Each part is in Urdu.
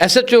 SHO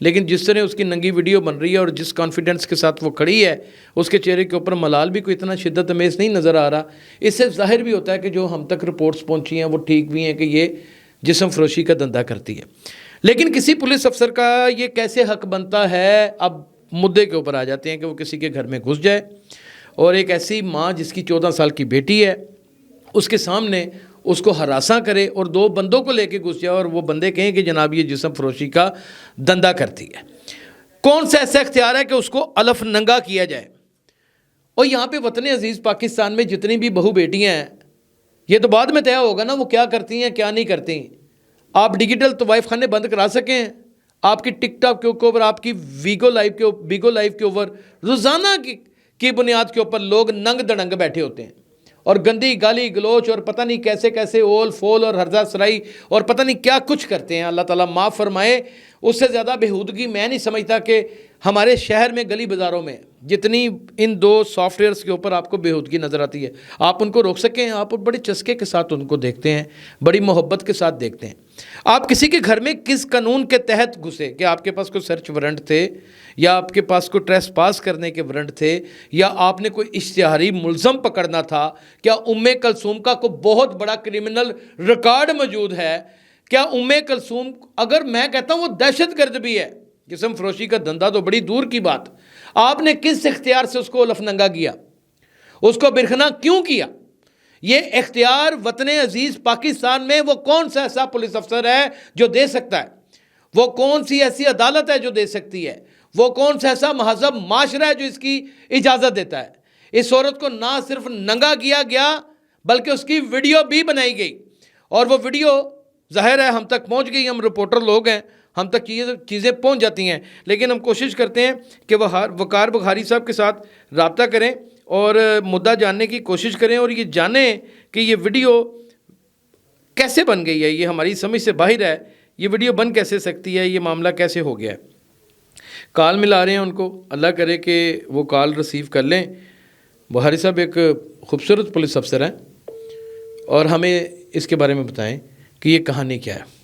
لیکن جس طرح اس کی ننگی ویڈیو بن رہی ہے اور جس کانفیڈنس کے ساتھ وہ کھڑی ہے، اس کے چہرے کے اوپر ملال بھی کوئی اتنا شدت امیز نہیں نظر آ رہا۔ اس سے ظاہر بھی ہوتا ہے کہ جو ہم تک رپورٹس پہنچی ہیں وہ ٹھیک بھی ہیں کہ یہ جسم فروشی کا دھندا کرتی ہے۔ لیکن کسی پولیس افسر کا یہ کیسے حق بنتا ہے؟ اب مدعے کے اوپر آ جاتے ہیں کہ وہ کسی کے گھر میں گھس جائے اور ایک ایسی ماں جس کی 14 سال کی بیٹی ہے اس کے سامنے اس کو ہراساں کرے اور 2 بندوں کو لے کے گھس جائے اور وہ بندے کہیں کہ جناب یہ جسم فروشی کا دھندا کرتی ہے۔ کون سا ایسا اختیار ہے کہ اس کو الف ننگا کیا جائے؟ اور یہاں پہ وطن عزیز پاکستان میں جتنی بھی بہو بیٹیاں ہیں، یہ تو بعد میں طے ہوگا نا وہ کیا کرتی ہیں کیا نہیں کرتی۔ آپ ڈیجیٹل طوائف خانے بند کرا سکیں، آپ کی ٹک ٹاک کے اوپر، آپ کی بیگو لائیو کے اوپر روزانہ کی بنیاد کے اوپر لوگ ننگ دڑنگ بیٹھے ہوتے ہیں اور گندی گالی گلوچ اور پتہ نہیں کیسے کیسے اول فول اور ہرزہ سرائی اور پتہ نہیں کیا کچھ کرتے ہیں۔ اللہ تعالیٰ معاف فرمائے، اس سے زیادہ بےہودگی میں نہیں سمجھتا کہ ہمارے شہر میں گلی بازاروں میں جتنی ان 2 سافٹ ویئرس کے اوپر آپ کو بےہودگی نظر آتی ہے، آپ ان کو روک سکیں؟ آپ بڑے چسکے کے ساتھ ان کو دیکھتے ہیں، بڑی محبت کے ساتھ دیکھتے ہیں۔ آپ کسی کے گھر میں کس قانون کے تحت گھسے؟ کہ آپ کے پاس کوئی سرچ وارنٹ تھے، یا آپ کے پاس کوئی ٹریس پاس کرنے کے وارنٹ تھے، یا آپ نے کوئی اشتہاری ملزم پکڑنا تھا؟ کیا کلثوم کا کوئی بہت بڑا کرمنل ریکارڈ موجود ہے؟ کیا کلثوم، اگر میں کہتا ہوں وہ دہشت گرد بھی ہے، جسم فروشی کا دھندا تو بڑی دور کی بات، آپ نے کس اختیار سے اس کو الف ننگا کیا؟ اس کو برہنہ کیوں کیا؟ یہ اختیار وطن عزیز پاکستان میں وہ کون سا ایسا پولیس افسر ہے جو دے سکتا ہے؟ وہ کون سی ایسی عدالت ہے جو دے سکتی ہے؟ وہ کون سا ایسا مہذب معاشرہ ہے جو اس کی اجازت دیتا ہے؟ اس عورت کو نہ صرف ننگا کیا گیا بلکہ اس کی ویڈیو بھی بنائی گئی، اور وہ ویڈیو ظاہر ہے ہم تک پہنچ گئی، ہم رپورٹر لوگ ہیں، ہم تک چیزیں پہنچ جاتی ہیں، لیکن ہم کوشش کرتے ہیں کہ وقار بخاری صاحب کے ساتھ رابطہ کریں اور مدعا جاننے کی کوشش کریں اور یہ جانیں کہ یہ ویڈیو کیسے بن گئی ہے، یہ ہماری سمجھ سے باہر ہے، یہ ویڈیو بن کیسے سکتی ہے، یہ معاملہ کیسے ہو گیا ہے۔ کال ملا رہے ہیں ان کو، اللہ کرے کہ وہ کال ریسیو کر لیں۔ بخاری صاحب ایک خوبصورت پولیس افسر ہیں اور ہمیں اس کے بارے میں بتائیں کہ یہ کہانی کیا ہے۔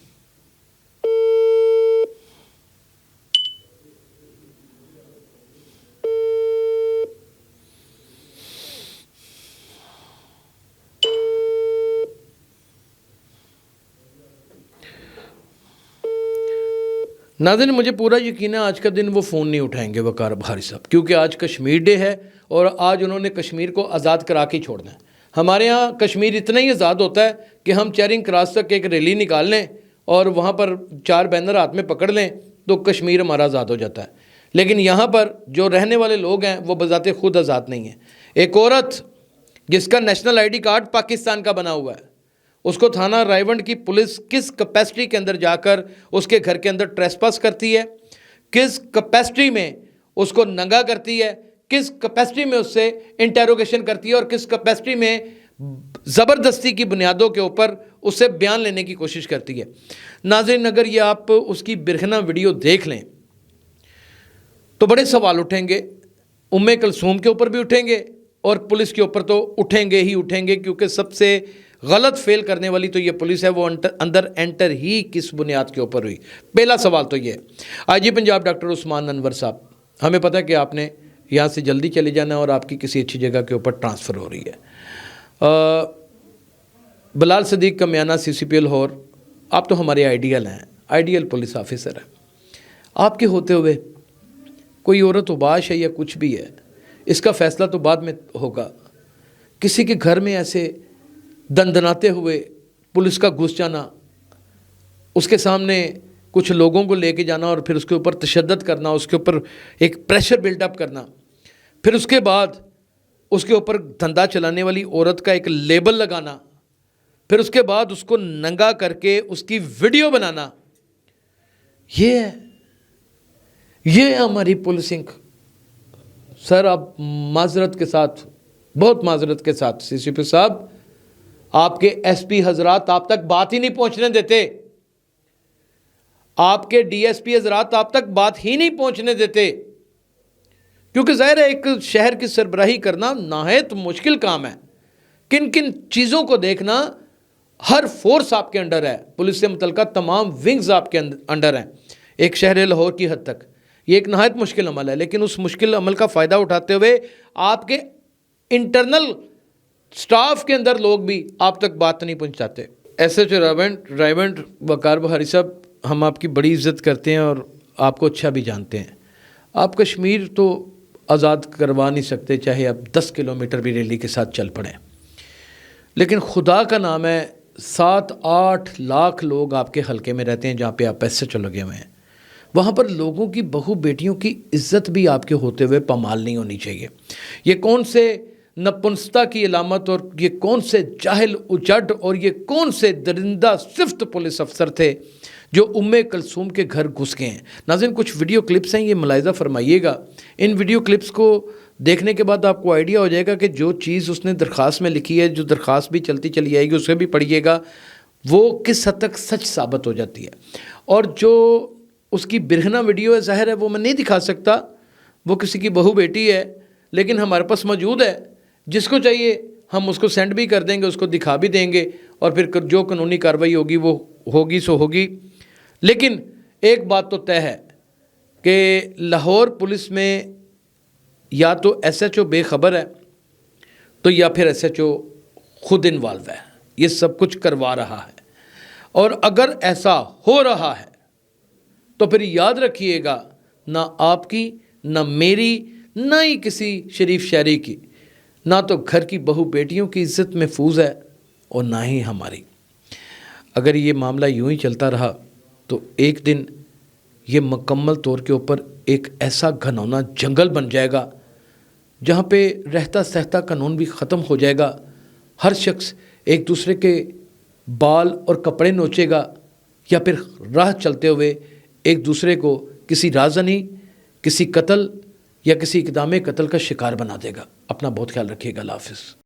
ناظرین، مجھے پورا یقین ہے آج کا دن وہ فون نہیں اٹھائیں گے وقار بخاری صاحب، کیونکہ آج کشمیر ڈے ہے اور آج انہوں نے کشمیر کو آزاد کرا کے چھوڑنا ہے۔ ہمارے ہاں کشمیر اتنا ہی آزاد ہوتا ہے کہ ہم چیرنگ کراس تک ایک ریلی نکال لیں اور وہاں پر 4 بینر ہاتھ میں پکڑ لیں تو کشمیر ہمارا آزاد ہو جاتا ہے، لیکن یہاں پر جو رہنے والے لوگ ہیں وہ بذات خود آزاد نہیں ہیں۔ ایک عورت جس کا national I D card Pakistan کا بنا ہوا ہے، اس کو تھانہ رائیونڈ کی پولیس کس کیپیسٹی کے اندر جا کر اس کے گھر کے اندر ٹریسپاس کرتی ہے، کس کیپیسٹی میں اس کو ننگا کرتی ہے، کس کیپیسٹی میں اس سے انٹیروگیشن کرتی ہے اور کس کیپیسٹی میں زبردستی کی بنیادوں کے اوپر اس سے بیان لینے کی کوشش کرتی ہے۔ ناظرین، اگر یہ آپ اس کی برہنہ ویڈیو دیکھ لیں تو بڑے سوال اٹھیں گے، کلثوم کے اوپر بھی اٹھیں گے اور پولیس کے اوپر تو اٹھیں گے ہی اٹھیں گے، کیونکہ سب سے غلط فیل کرنے والی تو یہ پولیس ہے، وہ اندر انٹر ہی کس بنیاد کے اوپر ہوئی؟ پہلا سوال تو یہ ہے۔ آئی جی پنجاب ڈاکٹر عثمان انور صاحب، ہمیں پتہ ہے کہ آپ نے یہاں سے جلدی چلے جانا ہے اور آپ کی کسی اچھی جگہ کے اوپر ٹرانسفر ہو رہی ہے۔ بلال صدیق کا میانہ CCP لاہور، آپ تو ہمارے آئیڈیل ہیں، آئیڈیل پولیس آفیسر ہیں، آپ کے ہوتے ہوئے کوئی عورت اباش ہے یا کچھ بھی ہے، اس کا فیصلہ تو بعد میں ہوگا۔ کسی کے گھر میں ایسے دندناتے ہوئے پولیس کا گھس جانا، اس کے سامنے کچھ لوگوں کو لے کے جانا اور پھر اس کے اوپر تشدد کرنا، اس کے اوپر ایک پریشر بلڈ اپ کرنا، پھر اس کے بعد اس کے اوپر دھندا چلانے والی عورت کا ایک لیبل لگانا، پھر اس کے بعد اس کو ننگا کر کے اس کی ویڈیو بنانا، یہ ہے ہماری پولیسنگ۔ سر، آپ معذرت کے ساتھ، بہت معذرت کے ساتھ، CCP صاحب، آپ کے SP حضرات آپ تک بات ہی نہیں پہنچنے دیتے، آپ کے DSP حضرات آپ تک بات ہی نہیں پہنچنے دیتے، کیونکہ ظاہر ہے ایک شہر کی سربراہی کرنا نہایت مشکل کام ہے۔ کن کن چیزوں کو دیکھنا، ہر فورس آپ کے انڈر ہے، پولیس سے متعلقہ تمام ونگز آپ کے انڈر ہیں۔ ایک شہر لاہور کی حد تک یہ ایک نہایت مشکل عمل ہے، لیکن اس مشکل عمل کا فائدہ اٹھاتے ہوئے آپ کے انٹرنل سٹاف کے اندر لوگ بھی آپ تک بات نہیں پہنچاتے۔ ایس ایچ او رائیونٹ وقار بہاری صاحب، ہم آپ کی بڑی عزت کرتے ہیں اور آپ کو اچھا بھی جانتے ہیں۔ آپ کشمیر تو آزاد کروا نہیں سکتے، چاہے آپ 10 کلومیٹر بھی ریلی کے ساتھ چل پڑیں، لیکن خدا کا نام ہے 7-8 لاکھ لوگ آپ کے حلقے میں رہتے ہیں جہاں پہ آپ ایس ایچ او لگے ہوئے ہیں۔ وہاں پر لوگوں کی بہو بیٹیوں کی عزت بھی آپ کے ہوتے ہوئے پامال نہیں ہونی چاہیے۔ یہ کون سے نپنستا کی علامت اور یہ کون سے جاہل اجڑ اور یہ کون سے درندہ صفت پولیس افسر تھے جو کلثوم کے گھر گھس گئے ہیں۔ ناظرین، کچھ ویڈیو کلپس ہیں، یہ ملاحظہ فرمائیے گا۔ ان ویڈیو کلپس کو دیکھنے کے بعد آپ کو آئیڈیا ہو جائے گا کہ جو چیز اس نے درخواست میں لکھی ہے، جو درخواست بھی چلتی چلی آئے گی، اسے بھی پڑھیے گا، وہ کس حد تک سچ ثابت ہو جاتی ہے۔ اور جو اس کی برہنہ ویڈیو ہے، ظاہر ہے وہ میں نہیں دکھا سکتا، وہ کسی کی بہو بیٹی ہے، لیکن ہمارے پاس موجود ہے، جس کو چاہیے ہم اس کو سینڈ بھی کر دیں گے، اس کو دکھا بھی دیں گے، اور پھر جو قانونی کارروائی ہوگی وہ ہوگی سو ہوگی۔ لیکن ایک بات تو طے ہے کہ لاہور پولیس میں یا تو ایس ایچ او بے خبر ہے تو یا پھر ایس ایچ او خود انوالو ہے، یہ سب کچھ کروا رہا ہے۔ اور اگر ایسا ہو رہا ہے تو پھر یاد رکھیے گا، نہ آپ کی، نہ میری، نہ ہی کسی شریف شہری کی، نہ تو گھر کی بہو بیٹیوں کی عزت محفوظ ہے اور نہ ہی ہماری۔ اگر یہ معاملہ یوں ہی چلتا رہا تو ایک دن یہ مکمل طور کے اوپر ایک ایسا گھنونا جنگل بن جائے گا جہاں پہ رہتا سہتا قانون بھی ختم ہو جائے گا۔ ہر شخص ایک دوسرے کے بال اور کپڑے نوچے گا یا پھر راہ چلتے ہوئے ایک دوسرے کو کسی رازنی، کسی قتل یا کسی اقدام قتل کا شکار بنا دے گا۔ اپنا بہت خیال رکھیے گا۔ اللہ حافظ۔